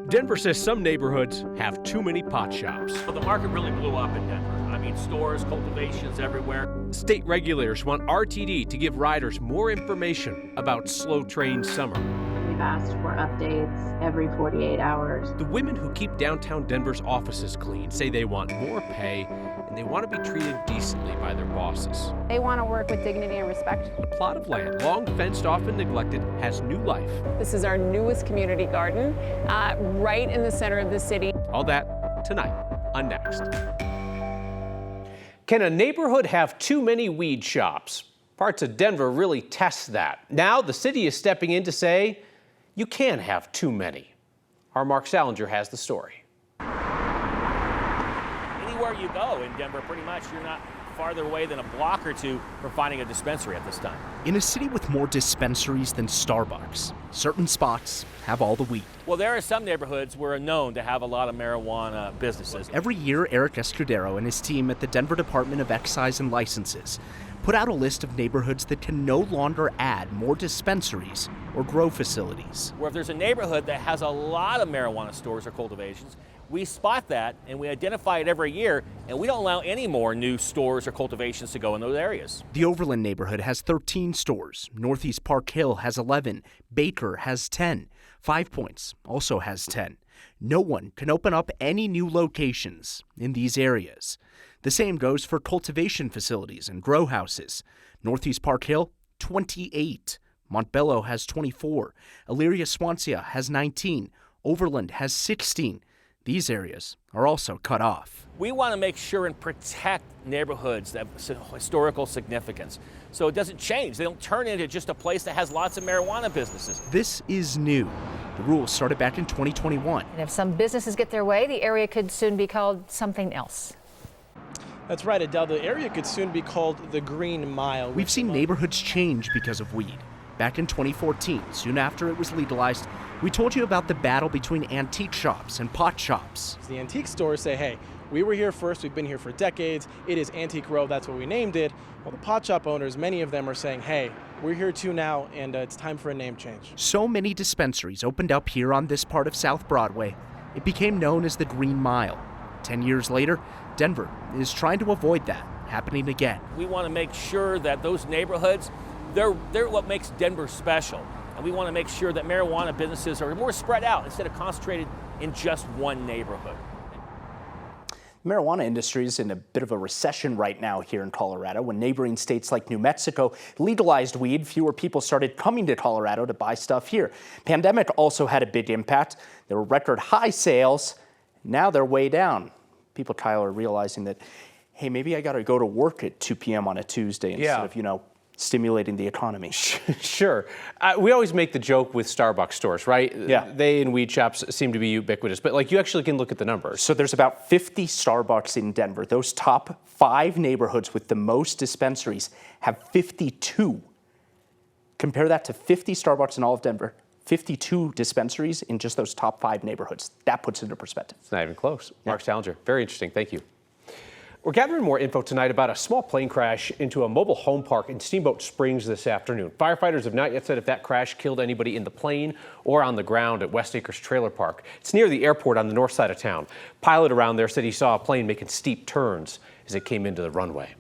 Denver says some neighborhoods have too many pot shops. Well, the market really blew up in Denver. I mean, stores, cultivations everywhere. State regulators want RTD to give riders more information about slow train summer. We've asked for updates every 48 hours. The women who keep downtown Denver's offices clean say they want more pay and they want to be treated decently by their bosses. They want to work with dignity and respect. The plot of land, long fenced off and neglected, has new life. This is our newest community garden, right in the center of the city. All that tonight on Next. Can a neighborhood have too many weed shops? Parts of Denver really test that. Now the city is stepping in to say you can have too many. Our Mark Salinger has the story. Anywhere you go in Denver, pretty much, you're not farther away than a block or two from finding a dispensary at this time. In a city with more dispensaries than Starbucks, certain spots have all the weed. Well, there are some neighborhoods where are known to have a lot of marijuana businesses. Every year, Eric Escudero and his team at the Denver Department of Excise and Licenses put out a list of neighborhoods that can no longer add more dispensaries or grow facilities. Where if there's a neighborhood that has a lot of marijuana stores or cultivations, we spot that and we identify it every year, and we don't allow any more new stores or cultivations to go in those areas. The Overland neighborhood has 13 stores. Northeast Park Hill has 11. Baker has 10. 5 Points also has 10. No one can open up any new locations in these areas. The same goes for cultivation facilities and grow houses. Northeast Park Hill, 28. Montbello has 24. Elyria Swansea has 19. Overland has 16. These areas are also cut off. We want to make sure and protect neighborhoods that have historical significance, so it doesn't change. They don't turn into just a place that has lots of marijuana businesses. This is new. The rules started back in 2021. And if some businesses get their way, the area could soon be called something else. That's right, Adele. The area could soon be called the Green Mile. We've seen neighborhoods change because of weed. Back in 2014, soon after it was legalized, we told you about the battle between antique shops and pot shops. The antique stores say, hey, we were here first, we've been here for decades, it is Antique Row, that's what we named it. Well, the pot shop owners, many of them are saying, hey, we're here too now, and it's time for a name change. So many dispensaries opened up here on this part of South Broadway, it became known as the Green Mile. 10 years later, Denver is trying to avoid that happening again. We want to make sure that those neighborhoods, they're what makes Denver special. And we want to make sure that marijuana businesses are more spread out instead of concentrated in just one neighborhood. The marijuana industry is in a bit of a recession right now here in Colorado. When neighboring states like New Mexico legalized weed, fewer people started coming to Colorado to buy stuff here. Pandemic also had a big impact. There were record high sales. Now they're way down. People, Kyle, are realizing that, hey, maybe I got to go to work at 2 p.m. on a Tuesday instead of, stimulating the economy. Sure. We always make the joke with Starbucks stores, right? Yeah. They and weed shops seem to be ubiquitous, but you actually can look at the numbers. So there's about 50 Starbucks in Denver. Those top 5 neighborhoods with the most dispensaries have 52. Compare that to 50 Starbucks in all of Denver, 52 dispensaries in just those top 5 neighborhoods. That puts it into perspective. It's not even close. Mark Salinger, very interesting. Thank you. We're gathering more info tonight about a small plane crash into a mobile home park in Steamboat Springs this afternoon. Firefighters have not yet said if that crash killed anybody in the plane or on the ground at West Acres Trailer Park. It's near the airport on the north side of town. Pilot around there said he saw a plane making steep turns as it came into the runway.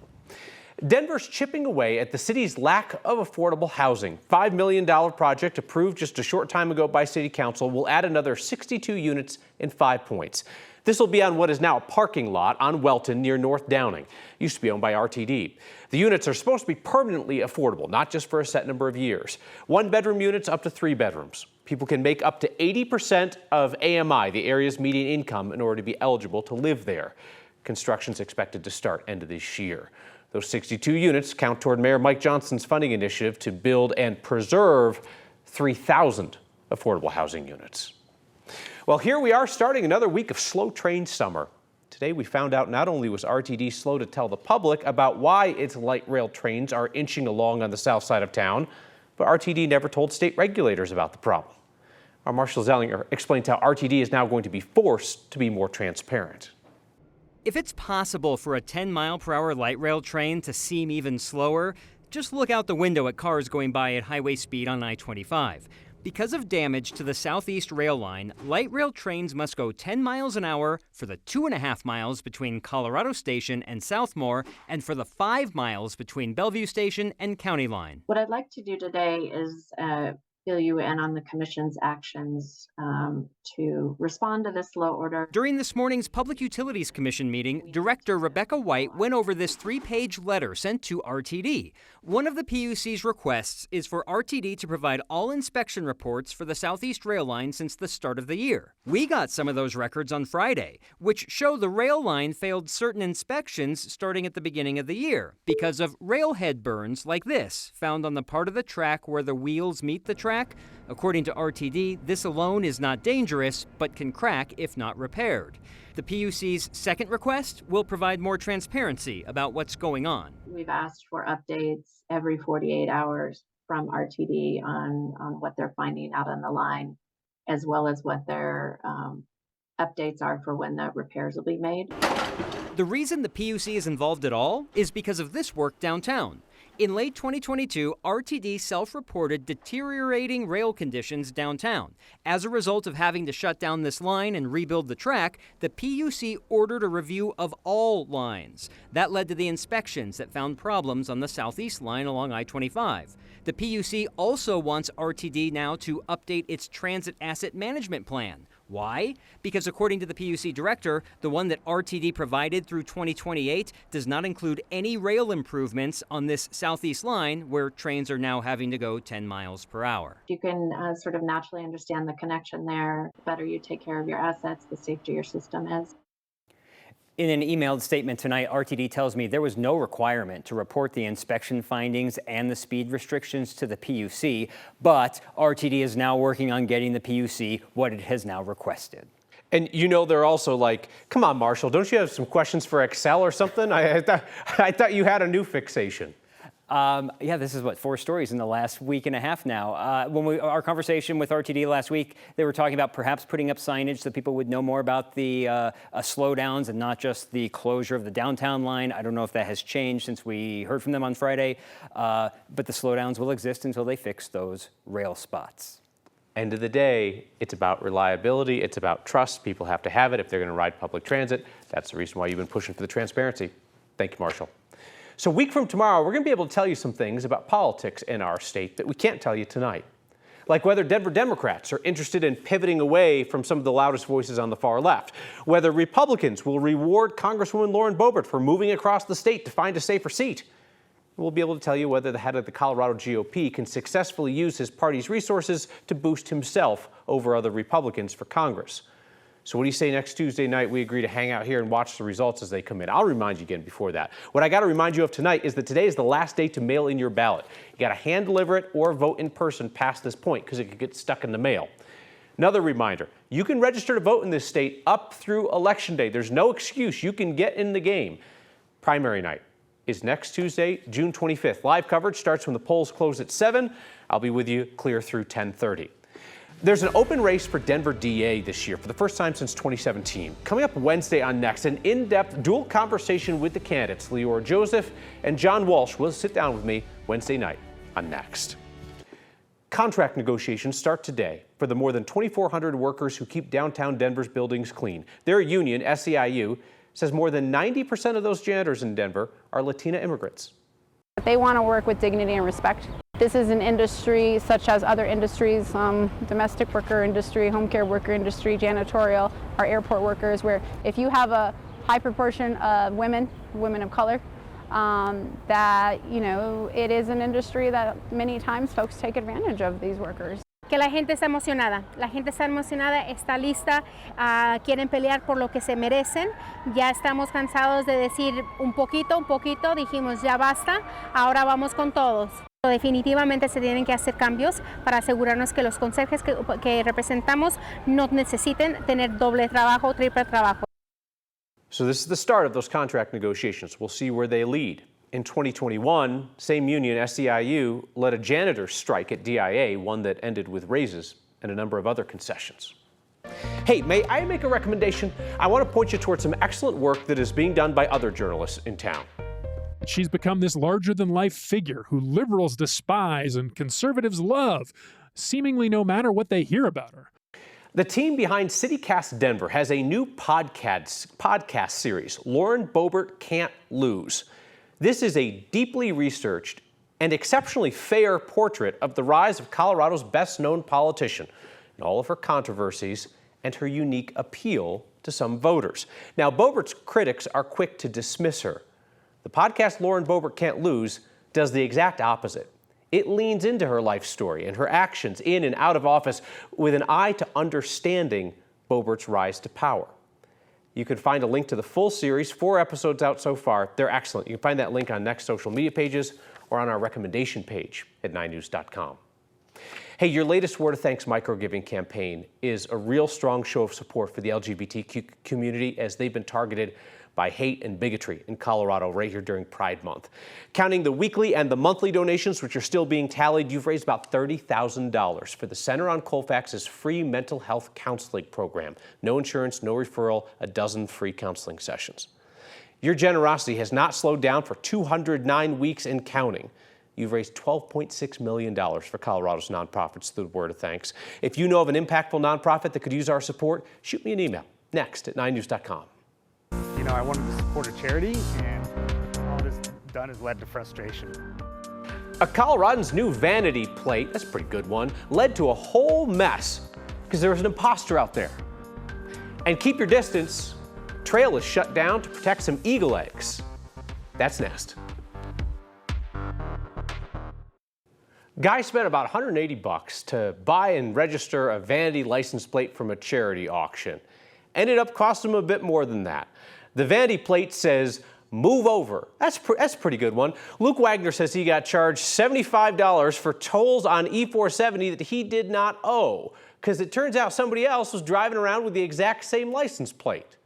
Denver's chipping away at the city's lack of affordable housing. $5 million project approved just a short time ago by City Council will add another 62 units in 5 Points. This will be on what is now a parking lot on Welton near North Downing. Used to be owned by RTD. The units are supposed to be permanently affordable, not just for a set number of years. 1-bedroom units up to 3 bedrooms. People can make up to 80% of AMI, the area's median income, in order to be eligible to live there. Construction's expected to start end of this year. Those 62 units count toward Mayor Mike Johnson's funding initiative to build and preserve 3,000 affordable housing units. Well, here we are starting another week of slow train summer. Today we found out not only was RTD slow to tell the public about why its light rail trains are inching along on the south side of town, but RTD never told state regulators about the problem. Our Marshall Zellinger explains how RTD is now going to be forced to be more transparent. If it's possible for a 10-mile-per-hour light rail train to seem even slower, just look out the window at cars going by at highway speed on I-25. Because of damage to the southeast rail line, light rail trains must go 10 miles an hour for the 2.5 miles between Colorado Station and Southmore, and for the 5 miles between Bellevue Station and County Line. What I'd like to do today is fill you in on the Commission's actions to respond to this low order. During this morning's Public Utilities Commission meeting, Director Rebecca White went over this 3-page letter sent to RTD. One of the PUC's requests is for RTD to provide all inspection reports for the Southeast Rail Line since the start of the year. We got some of those records on Friday, which show the rail line failed certain inspections starting at the beginning of the year because of railhead burns like this, found on the part of the track where the wheels meet the track. According to RTD, this alone is not dangerous, but can crack if not repaired. The PUC's second request will provide more transparency about what's going on. We've asked for updates every 48 hours from RTD on what they're finding out on the line, as well as what their updates are for when the repairs will be made. The reason the PUC is involved at all is because of this work downtown. In late 2022, RTD self-reported deteriorating rail conditions downtown. As a result of having to shut down this line and rebuild the track, the PUC ordered a review of all lines. That led to the inspections that found problems on the southeast line along I-25. The PUC also wants RTD now to update its transit asset management plan. Why? Because according to the PUC director, the one that RTD provided through 2028 does not include any rail improvements on this southeast line where trains are now having to go 10 miles per hour. You can sort of naturally understand the connection there. The better you take care of your assets, the safer your system is. In an emailed statement tonight, RTD tells me there was no requirement to report the inspection findings and the speed restrictions to the PUC, but RTD is now working on getting the PUC what it has now requested. And you know they're also like, come on, Marshall, don't you have some questions for Excel or something? I thought you had a new fixation. Yeah, this is 4 stories in the last week and a half now. Our conversation with RTD last week, they were talking about perhaps putting up signage so people would know more about the slowdowns and not just the closure of the downtown line. I don't know if that has changed since we heard from them on Friday, but the slowdowns will exist until they fix those rail spots. End of the day, it's about reliability. It's about trust. People have to have it if they're going to ride public transit. That's the reason why you've been pushing for the transparency. Thank you, Marshall. So a week from tomorrow, we're going to be able to tell you some things about politics in our state that we can't tell you tonight. Like whether Denver Democrats are interested in pivoting away from some of the loudest voices on the far left, whether Republicans will reward Congresswoman Lauren Boebert for moving across the state to find a safer seat. We'll be able to tell you whether the head of the Colorado GOP can successfully use his party's resources to boost himself over other Republicans for Congress. So what do you say next Tuesday night we agree to hang out here and watch the results as they come in? I'll remind you again before that. What I got to remind you of tonight is that today is the last day to mail in your ballot. You got to hand deliver it or vote in person past this point because it could get stuck in the mail. Another reminder, you can register to vote in this state up through Election Day. There's no excuse. You can get in the game. Primary night is next Tuesday, June 25th. Live coverage starts when the polls close at 7. I'll be with you clear through 10:30. There's an open race for Denver DA this year for the first time since 2017. Coming up Wednesday on Next, an in-depth dual conversation with the candidates, Leora Joseph and John Walsh, will sit down with me Wednesday night on Next. Contract negotiations start today for the more than 2,400 workers who keep downtown Denver's buildings clean. Their union, SEIU, says more than 90% of those janitors in Denver are Latina immigrants. They want to work with dignity and respect. This is an industry such as other industries, domestic worker industry, home care worker industry, janitorial, our airport workers, where if you have a high proportion of women of color, that, it is an industry that many times folks take advantage of these workers. Que la gente está emocionada, está lista, quieren pelear por lo que se merecen. Ya estamos cansados de decir un poquito, dijimos ya basta, ahora vamos con todos. Definitivamente se tienen que hacer cambios para asegurarnos que los conserjes que representamos no necesiten tener doble trabajo, triple trabajo. So this is the start of those contract negotiations. We'll see where they lead. In 2021, same union, SEIU, led a janitor strike at DIA, one that ended with raises and a number of other concessions. Hey, may I make a recommendation? I want to point you towards some excellent work that is being done by other journalists in town. She's become this larger-than-life figure who liberals despise and conservatives love. seemingly no matter what they hear about her. The team behind CityCast Denver has a new podcast series, Lauren Boebert Can't Lose. This is a deeply researched and exceptionally fair portrait of the rise of Colorado's best-known politician and all of her controversies and her unique appeal to some voters. Now, Boebert's critics are quick to dismiss her. The podcast Lauren Boebert Can't Lose does the exact opposite. It leans into her life story and her actions in and out of office with an eye to understanding Boebert's rise to power. You can find a link to the full series, 4 episodes out so far. They're excellent. You can find that link on next social media pages or on our recommendation page at 9news.com. Hey, your latest Word of Thanks microgiving campaign is a real strong show of support for the LGBTQ community as they've been targeted by hate and bigotry in Colorado right here during Pride Month. Counting the weekly and the monthly donations, which are still being tallied, you've raised about $30,000 for the Center on Colfax's free mental health counseling program. No insurance, no referral, a dozen free counseling sessions. Your generosity has not slowed down for 209 weeks and counting. You've raised $12.6 million for Colorado's nonprofits through the Word of Thanks. If you know of an impactful nonprofit that could use our support, shoot me an email next at 9news.com. You know, I wanted to support a charity, and all this done has led to frustration. A Coloradan's new Vanity plate, that's a pretty good one, led to a whole mess because there was an imposter out there. And keep your distance, trail is shut down to protect some eagle eggs. That's next. Guy spent about $180 to buy and register a Vanity license plate from a charity auction. Ended up costing him a bit more than that. The Vanity plate says, "Move over." That's a pretty good one. Luke Wagner says he got charged $75 for tolls on E470 that he did not owe, because it turns out somebody else was driving around with the exact same license plate.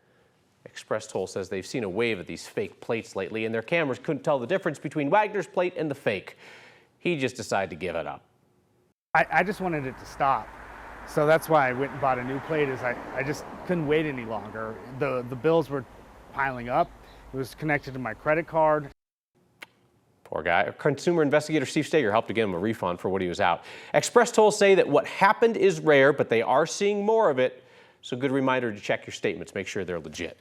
Express Toll says they've seen a wave of these fake plates lately, and their cameras couldn't tell the difference between Wagner's plate and the fake. He just decided to give it up. I just wanted it to stop. So that's why I went and bought a new plate, is I just couldn't wait any longer. The bills were piling up. It was connected to my credit card. Poor guy. Consumer investigator Steve Steger helped to get him a refund for what he was out. Express Tolls say that what happened is rare, but they are seeing more of it. So good reminder to check your statements, make sure they're legit.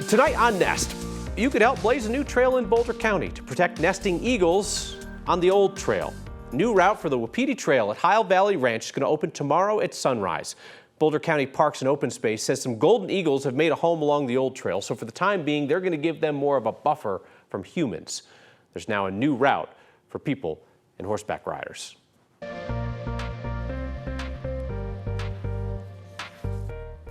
Tonight on Nest, you could help blaze a new trail in Boulder County to protect nesting eagles on the old trail. New route for the Wapiti Trail at Heil Valley Ranch is going to open tomorrow at sunrise. Boulder County Parks and Open Space says some golden eagles have made a home along the old trail, so for the time being, they're going to give them more of a buffer from humans. There's now a new route for people and horseback riders.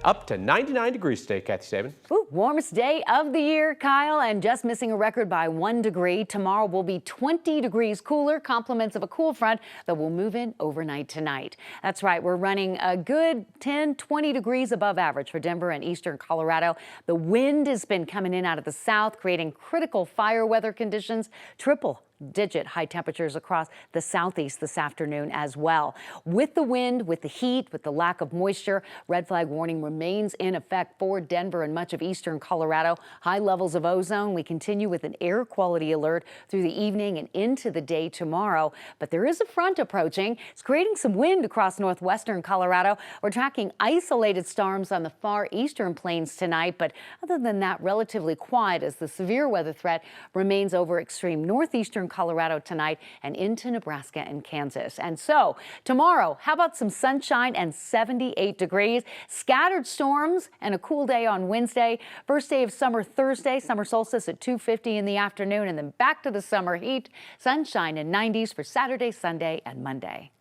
Up to 99 degrees today, Kathy Saban. Ooh, warmest day of the year, Kyle, and just missing a record by 1 degree. Tomorrow will be 20 degrees cooler, compliments of a cool front that will move in overnight tonight. That's right, we're running a good 10, 20 degrees above average for Denver and eastern Colorado. The wind has been coming in out of the south, creating critical fire weather conditions, triple-digit high temperatures across the southeast this afternoon as well. With the wind, with the heat, with the lack of moisture, red flag warning remains in effect for Denver and much of eastern Colorado. High levels of ozone. We continue with an air quality alert through the evening and into the day tomorrow. But there is a front approaching. It's creating some wind across northwestern Colorado. We're tracking isolated storms on the far eastern plains tonight. But other than that, relatively quiet as the severe weather threat remains over extreme northeastern Colorado tonight and into Nebraska and Kansas. And so tomorrow, how about some sunshine and 78 degrees, scattered storms and a cool day on Wednesday. First day of summer Thursday, summer solstice at 2:50 in the afternoon, and then back to the summer heat, sunshine and 90s for Saturday, Sunday and Monday.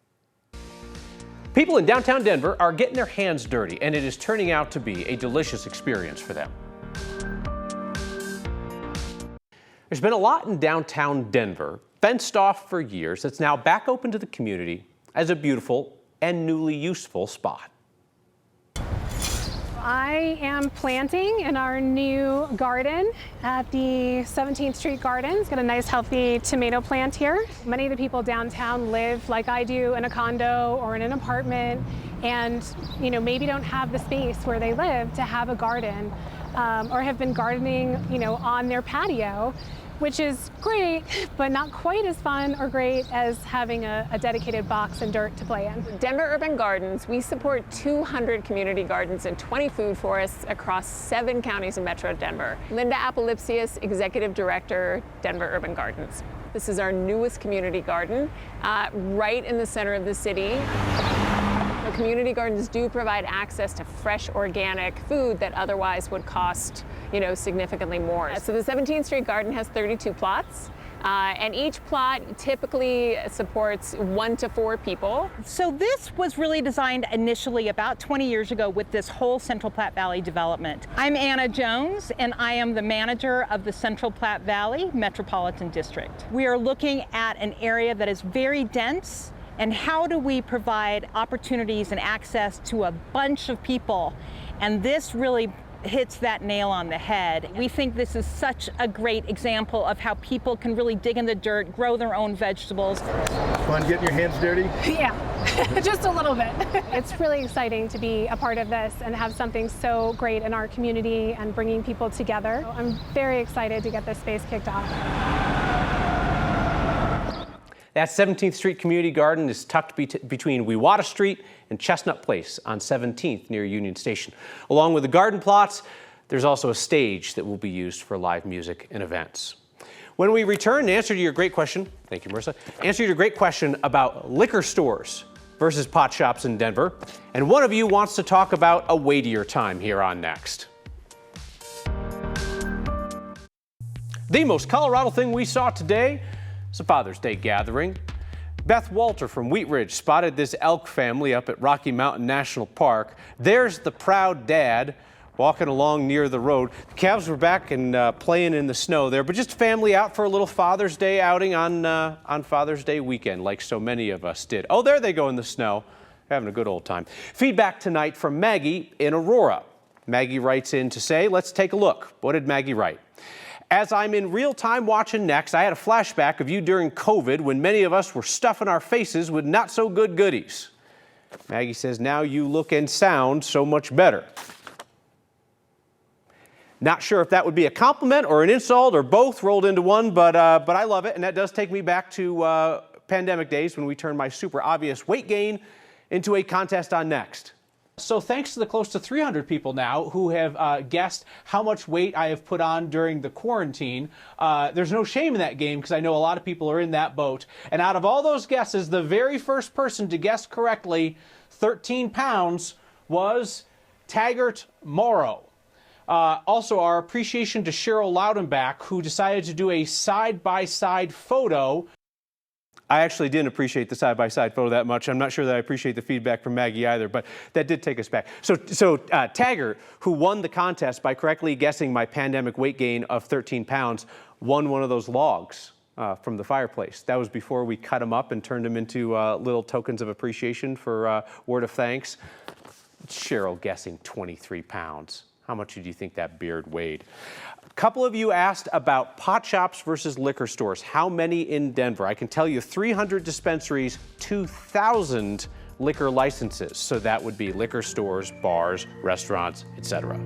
People in downtown Denver are getting their hands dirty, and it is turning out to be a delicious experience for them. There's been a lot in downtown Denver, fenced off for years, that's now back open to the community as a beautiful and newly useful spot. I am planting in our new garden at the 17th Street Garden. It's got a nice healthy tomato plant here. Many of the people downtown live like I do in a condo or in an apartment and maybe don't have the space where they live to have a garden. or have been gardening, on their patio, which is great, but not quite as fun or great as having a dedicated box and dirt to play in. Denver Urban Gardens, we support 200 community gardens and 20 food forests across 7 counties in Metro Denver. Linda Apolipsius, Executive Director, Denver Urban Gardens. This is our newest community garden, right in the center of the city. The community gardens do provide access to fresh organic food that otherwise would cost, significantly more. So the 17th Street Garden has 32 plots. And each plot typically supports 1 to 4 people. So this was really designed initially about 20 years ago with this whole Central Platte Valley development. I'm Anna Jones, and I am the manager of the Central Platte Valley Metropolitan District. We are looking at an area that is very dense, and how do we provide opportunities and access to a bunch of people? And this really hits that nail on the head. We think this is such a great example of how people can really dig in the dirt, grow their own vegetables. Fun getting your hands dirty? Yeah, just a little bit. It's really exciting to be a part of this and have something so great in our community and bringing people together. I'm very excited to get this space kicked off. That 17th Street Community Garden is tucked between Wewata Street and Chestnut Place on 17th near Union Station. Along with the garden plots, there's also a stage that will be used for live music and events. When we return, answer to your great question, thank you, Marissa, answer to your great question about liquor stores versus pot shops in Denver. And one of you wants to talk about a weightier time here on Next. The most Colorado thing we saw today, it's a Father's Day gathering. Beth Walter from Wheat Ridge spotted this elk family up at Rocky Mountain National Park. There's the proud dad walking along near the road. The calves were back and playing in the snow there, but just a family out for a little Father's Day outing on Father's Day weekend, like so many of us did. Oh, there they go in the snow, having a good old time. Feedback tonight from Maggie in Aurora. Maggie writes in to say, let's take a look. What did Maggie write? As I'm in real time watching Next, I had a flashback of you during COVID when many of us were stuffing our faces with not so good goodies. Maggie says, now you look and sound so much better. Not sure if that would be a compliment or an insult or both rolled into one, but I love it. And that does take me back to pandemic days when we turned my super obvious weight gain into a contest on Next. So thanks to the close to 300 people now who have guessed how much weight I have put on during the quarantine, there's no shame in that game because I know a lot of people are in that boat. And out of all those guesses, the very first person to guess correctly 13 pounds was Taggart Morrow. Also, our appreciation to Cheryl Loudenbach, who decided to do a side-by-side photo. I actually didn't appreciate the side-by-side photo that much. I'm not sure that I appreciate the feedback from Maggie either, but that did take us back. So Taggart, who won the contest by correctly guessing my pandemic weight gain of 13 pounds, won one of those logs from the fireplace. That was before we cut them up and turned them into little tokens of appreciation for word of thanks. Cheryl guessing 23 pounds. How much do you think that beard weighed? A couple of you asked about pot shops versus liquor stores. How many in Denver? I can tell you 300 dispensaries, 2,000 liquor licenses. So that would be liquor stores, bars, restaurants, etc.